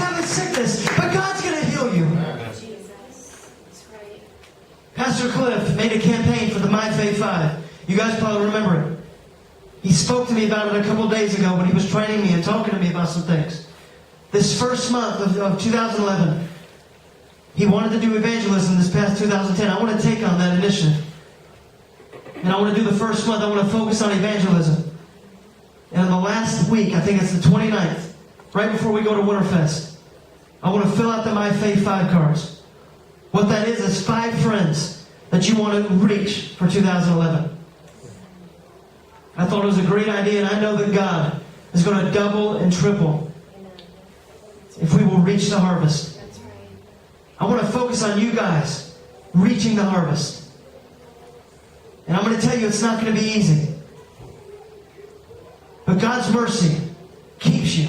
have a sickness, but God's going to heal you. Jesus. That's right. Pastor Cliff made a campaign for the My Faith 5. You guys probably remember it. He spoke to me about it a couple days ago when he was training me and talking to me about some things. This first month of 2011, he wanted to do evangelism this past 2010. I want to take on that initiative. And I want to do the first month, I want to focus on evangelism. And in the last week, I think it's the 29th, right before we go to Winterfest, I want to fill out the My Faith 5 cards. What that is 5 friends that you want to reach for 2011. I thought it was a great idea, and I know that God is going to double and triple if we will reach the harvest. That's right. I want to focus on you guys reaching the harvest. And I'm going to tell you it's not going to be easy. But God's mercy keeps you.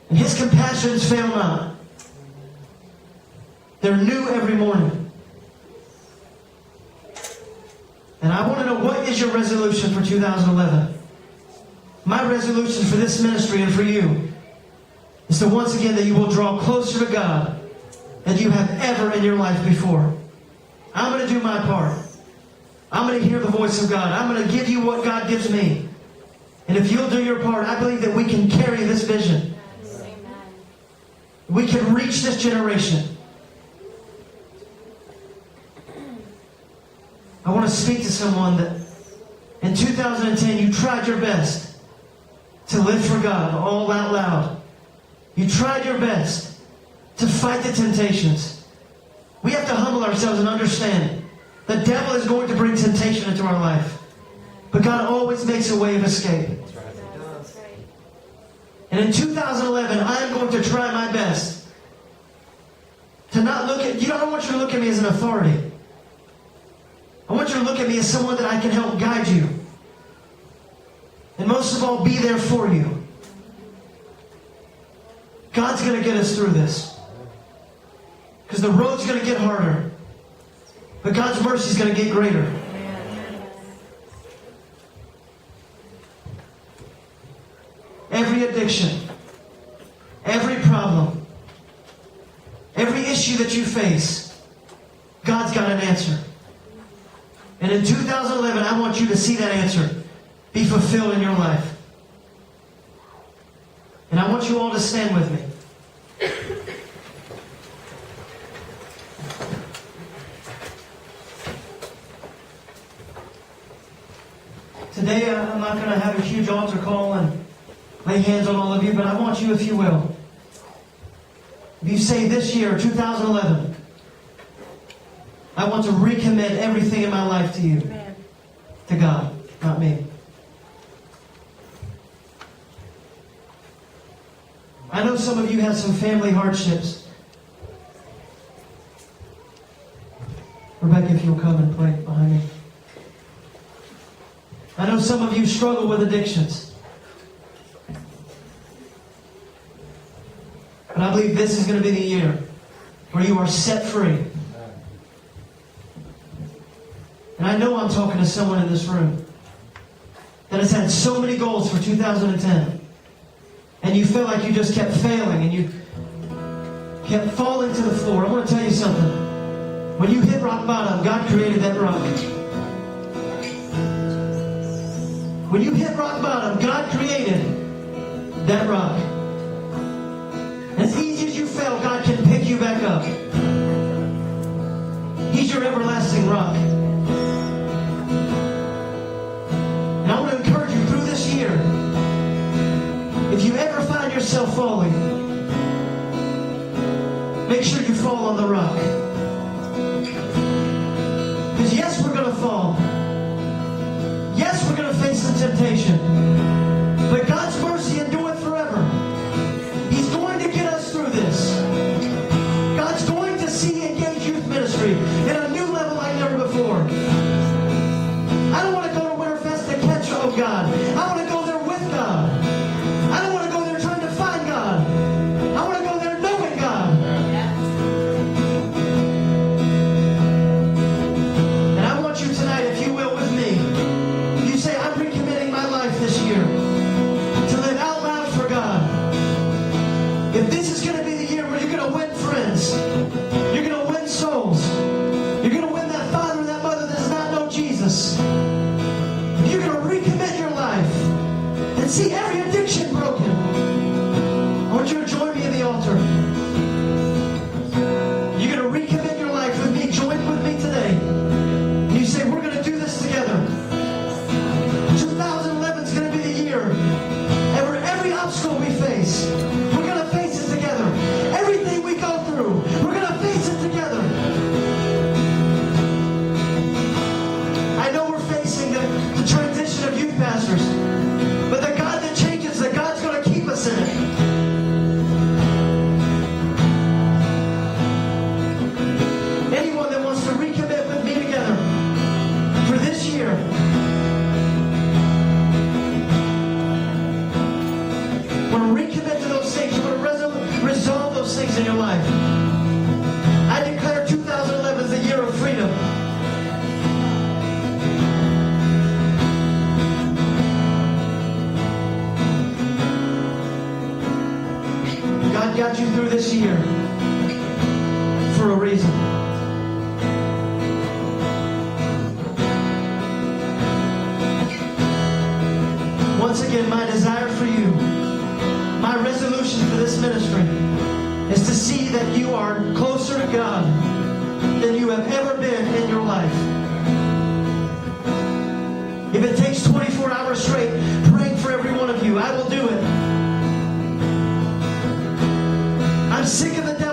And His compassions fail not. They're new every morning. And I want to know, what is your resolution for 2011? My resolution for this ministry and for you is to once again that you will draw closer to God than you have ever in your life before. I'm going to do my part. I'm going to hear the voice of God. I'm going to give you what God gives me. And if you'll do your part, I believe that we can carry this vision. Yes. Amen. We can reach this generation. I want to speak to someone that in 2010 you tried your best to live for God all out loud. You tried your best to fight the temptations. We have to humble ourselves and understand the devil is going to bring temptation into our life. But God always makes a way of escape. That's right. And in 2011, I am going to try my best to not look at you. I don't want you to look at me as an authority. I want you to look at me as someone that I can help guide you. And most of all, be there for you. God's going to get us through this. Because the road's going to get harder. But God's mercy is going to get greater. Every addiction, every problem, every issue that you face, God's got an answer. And in 2011, I want you to see that answer be fulfilled in your life. And I want you all to stand with me. Today, I'm not going to have a huge altar call and lay hands on all of you, but I want you, if you will. If you say this year, 2011, I want to recommit everything in my life to you. Amen. To God, not me. I know some of you have some family hardships. Rebecca, if you'll come and play behind me. I know some of you struggle with addictions. But I believe this is going to be the year where you are set free. And I know I'm talking to someone in this room that has had so many goals for 2010. And you feel like you just kept failing and you kept falling to the floor. I want to tell you something. When you hit rock bottom, God created that rock. When you hit rock bottom, God created that rock. As easy as you fell, God can pick you back up. He's your everlasting rock. And I want to encourage you through this year, if you ever find yourself falling, make sure you fall on the rock. Because yes, we're going to fall. Yes, we're going to face some temptation. But God's mercy endureth forever. He's going to get us through this. God's going to see Engage Youth Ministry in a new level like never before. I don't want to go to Winterfest to catch, oh God. I want to go there with God. I don't want to go there trying to find God. I want to go there knowing God. And I want you tonight, if you will, with me. You say, I'm recommitting my life this year. face. We're going to face it together. Everything we go through, we're going to face it together. I know we're facing the transition of youth pastors, but the God that changes, the God's going to keep us in it. Anyone that wants to recommit with me together for this year, want to recommit to those things, you want to resolve those things in your life. I declare 2011 is the year of freedom. God got you through this year for a reason. Once again, my desire for you, my resolution for this ministry is to see that you are closer to God than you have ever been in your life. If it takes 24 hours straight praying for every one of you, I will do it. I'm sick of the devil